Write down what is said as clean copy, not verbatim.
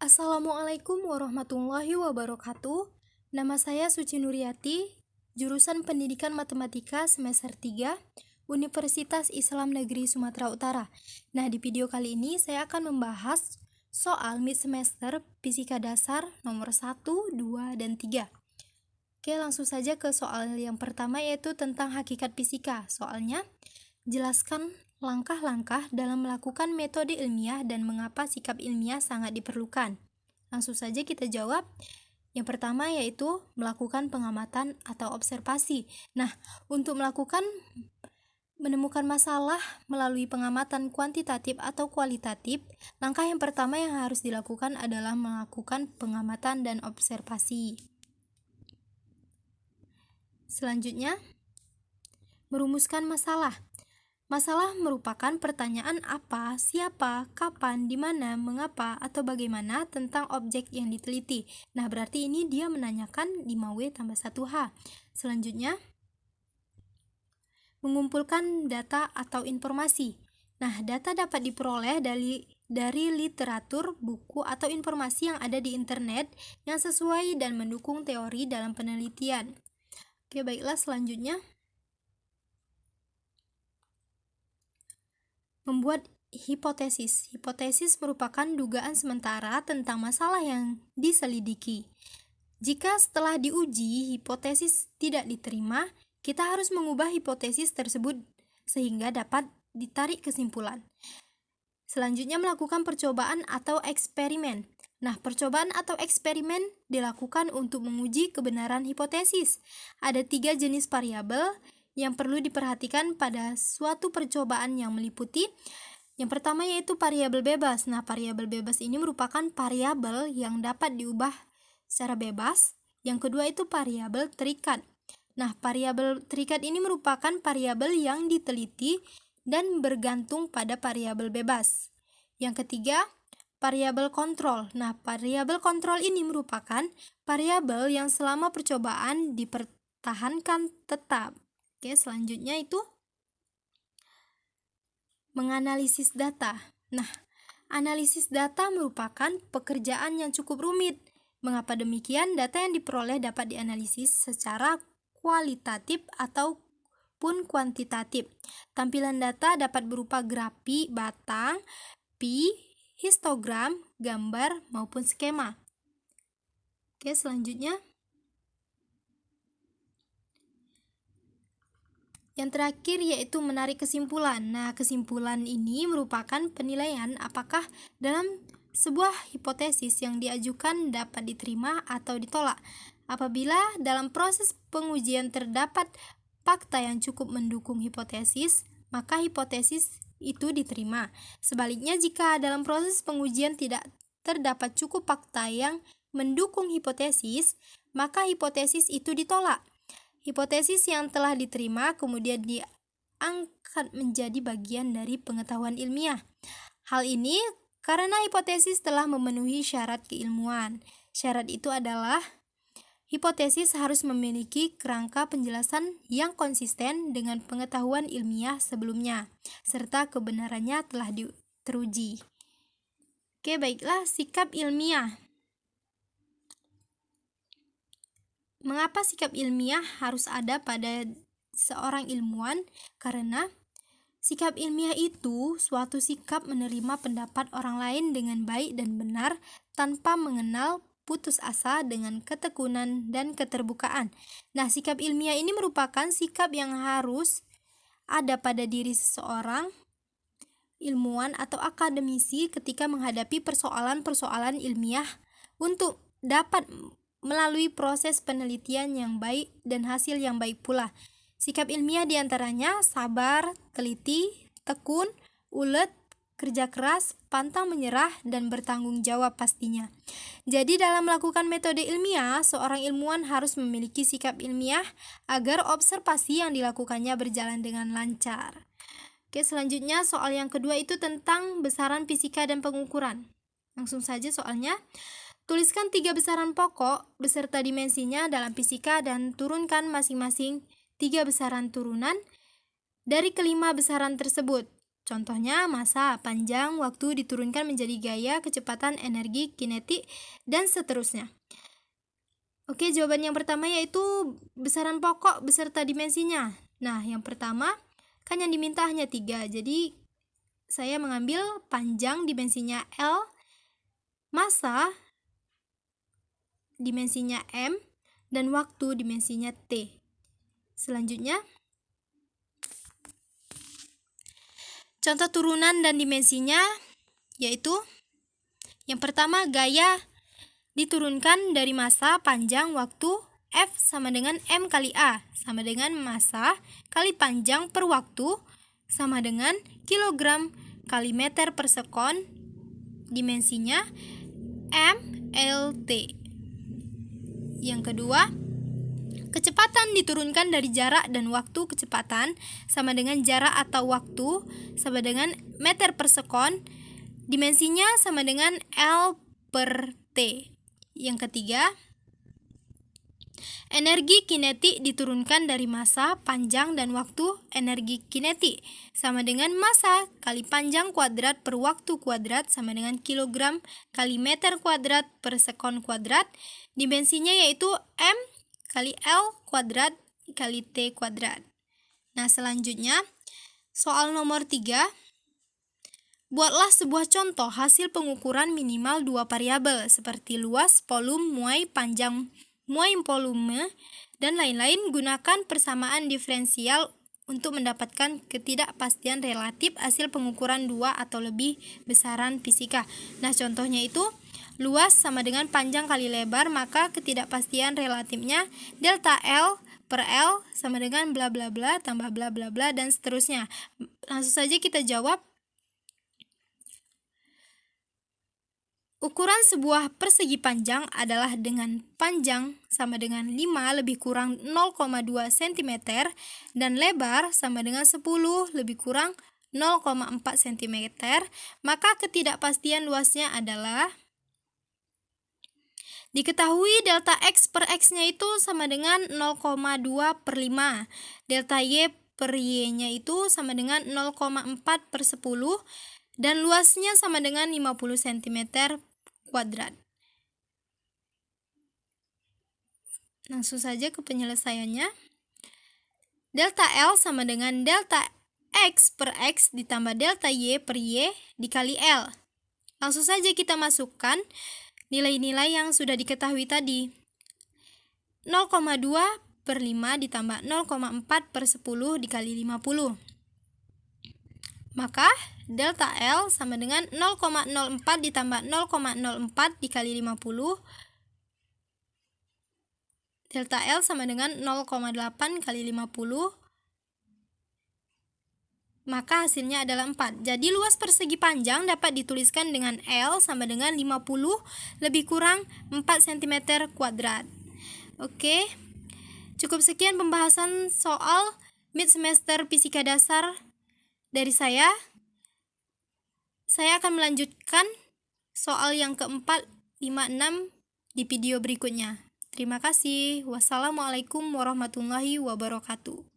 Assalamualaikum warahmatullahi wabarakatuh. Nama saya Suci Nuriati, jurusan Pendidikan Matematika semester 3, Universitas Islam Negeri Sumatera Utara. Nah, di video kali ini saya akan membahas soal mid semester Fisika Dasar nomor 1, 2, dan 3. Oke, langsung saja ke soal yang pertama, yaitu tentang hakikat fisika. Soalnya, jelaskan langkah-langkah dalam melakukan metode ilmiah dan mengapa sikap ilmiah sangat diperlukan. Langsung saja kita jawab. Yang pertama yaitu melakukan pengamatan atau observasi. Nah, untuk menemukan masalah melalui pengamatan kuantitatif atau kualitatif, langkah yang pertama yang harus dilakukan adalah melakukan pengamatan dan observasi. Selanjutnya, merumuskan masalah. Masalah merupakan pertanyaan apa, siapa, kapan, di mana, mengapa, atau bagaimana tentang objek yang diteliti. Nah, berarti ini dia menanyakan 5W tambah 1H. Selanjutnya, mengumpulkan data atau informasi. Nah, data dapat diperoleh dari literatur, buku, atau informasi yang ada di internet yang sesuai dan mendukung teori dalam penelitian. Oke, baiklah, selanjutnya membuat hipotesis. Hipotesis merupakan dugaan sementara tentang masalah yang diselidiki. Jika setelah diuji hipotesis tidak diterima, kita harus mengubah hipotesis tersebut sehingga dapat ditarik kesimpulan. Selanjutnya, melakukan percobaan atau eksperimen. Nah, percobaan atau eksperimen dilakukan untuk menguji kebenaran hipotesis. Ada 3 jenis variabel yang perlu diperhatikan pada suatu percobaan yang meliputi. Yang pertama yaitu variabel bebas. Nah, variabel bebas ini merupakan variabel yang dapat diubah secara bebas. Yang kedua itu variabel terikat. Nah, variabel terikat ini merupakan variabel yang diteliti dan bergantung pada variabel bebas. Yang ketiga, variabel kontrol. Nah, variabel kontrol ini merupakan variabel yang selama percobaan dipertahankan tetap. Oke, selanjutnya itu menganalisis data. Nah, analisis data merupakan pekerjaan yang cukup rumit. Mengapa demikian? Data yang diperoleh dapat dianalisis secara kualitatif ataupun kuantitatif. Tampilan data dapat berupa grafik, batang, pi, histogram, gambar, maupun skema. Oke, selanjutnya yang terakhir yaitu menarik kesimpulan. Nah, kesimpulan ini merupakan penilaian apakah dalam sebuah hipotesis yang diajukan dapat diterima atau ditolak. Apabila dalam proses pengujian terdapat fakta yang cukup mendukung hipotesis, maka hipotesis itu diterima. Sebaliknya, jika dalam proses pengujian tidak terdapat cukup fakta yang mendukung hipotesis, maka hipotesis itu ditolak. Hipotesis yang telah diterima kemudian diangkat menjadi bagian dari pengetahuan ilmiah. Hal ini karena hipotesis telah memenuhi syarat keilmuan. Syarat itu adalah hipotesis harus memiliki kerangka penjelasan yang konsisten dengan pengetahuan ilmiah sebelumnya, serta kebenarannya telah teruji. Oke, baiklah, sikap ilmiah. Mengapa sikap ilmiah harus ada pada seorang ilmuwan? Karena sikap ilmiah itu suatu sikap menerima pendapat orang lain dengan baik dan benar tanpa mengenal putus asa dengan ketekunan dan keterbukaan. Nah, sikap ilmiah ini merupakan sikap yang harus ada pada diri seseorang ilmuwan atau akademisi ketika menghadapi persoalan-persoalan ilmiah untuk dapat melalui proses penelitian yang baik dan hasil yang baik pula. Sikap ilmiah diantaranya sabar, teliti, tekun, ulet, kerja keras, pantang menyerah, dan bertanggung jawab pastinya. Jadi dalam melakukan metode ilmiah, seorang ilmuwan harus memiliki sikap ilmiah agar observasi yang dilakukannya berjalan dengan lancar. Oke, selanjutnya soal yang kedua itu tentang besaran fisika dan pengukuran. Langsung saja soalnya. Tuliskan 3 besaran pokok beserta dimensinya dalam fisika dan turunkan masing-masing 3 besaran turunan dari kelima besaran tersebut. Contohnya massa, panjang, waktu diturunkan menjadi gaya, kecepatan, energi, kinetik, dan seterusnya. Oke, jawaban yang pertama yaitu besaran pokok beserta dimensinya. Nah, yang pertama kan yang diminta hanya 3, jadi saya mengambil panjang dimensinya L, massa dimensinya M, dan waktu dimensinya T. Selanjutnya, contoh turunan dan dimensinya yaitu yang pertama gaya diturunkan dari massa, panjang, waktu. F sama dengan M kali A, sama dengan massa kali panjang per waktu, sama dengan kilogram kali meter per sekon, dimensinya MLT. Yang kedua, kecepatan diturunkan dari jarak dan waktu. Kecepatan sama dengan jarak atau waktu sama dengan meter per sekon, dimensinya sama dengan L per T. Yang ketiga, energi kinetik diturunkan dari massa, panjang, dan waktu. Energi kinetik sama dengan massa kali panjang kuadrat per waktu kuadrat sama dengan kilogram kali meter kuadrat per sekon kuadrat. Dimensinya yaitu M kali L kuadrat kali T kuadrat. Nah, selanjutnya soal nomor 3. Buatlah sebuah contoh hasil pengukuran minimal 2 variabel seperti luas, volume, muai, panjang muai volume, dan lain-lain. Gunakan persamaan diferensial untuk mendapatkan ketidakpastian relatif hasil pengukuran 2 atau lebih besaran fisika. Nah, contohnya itu luas sama dengan panjang kali lebar, maka ketidakpastian relatifnya delta L per L sama dengan bla bla bla tambah bla bla bla dan seterusnya. Langsung saja kita jawab. Ukuran sebuah persegi panjang adalah dengan panjang sama dengan 5 lebih kurang 0,2 cm dan lebar sama dengan 10 lebih kurang 0,4 cm, maka ketidakpastian luasnya adalah diketahui delta X per X-nya itu sama dengan 0,2 per 5, delta Y per Y-nya itu sama dengan 0,4 per 10, dan luasnya sama dengan 50 cm kuadrat. Langsung saja ke penyelesaiannya. Delta L sama dengan delta X per X ditambah delta Y per Y dikali L. Langsung saja kita masukkan nilai-nilai yang sudah diketahui tadi. 0,2 per 5 ditambah 0,4 per 10 dikali 50. Maka delta L sama dengan 0,04 ditambah 0,04 dikali 50. Delta L sama dengan 0,8 kali 50. Maka hasilnya adalah 4. Jadi luas persegi panjang dapat dituliskan dengan L sama dengan 50 lebih kurang 4 cm kuadrat. Oke. Cukup sekian pembahasan soal mid semester fisika dasar dari saya. Saya akan melanjutkan soal yang keempat, 5, 6 di video berikutnya. Terima kasih. Wassalamualaikum warahmatullahi wabarakatuh.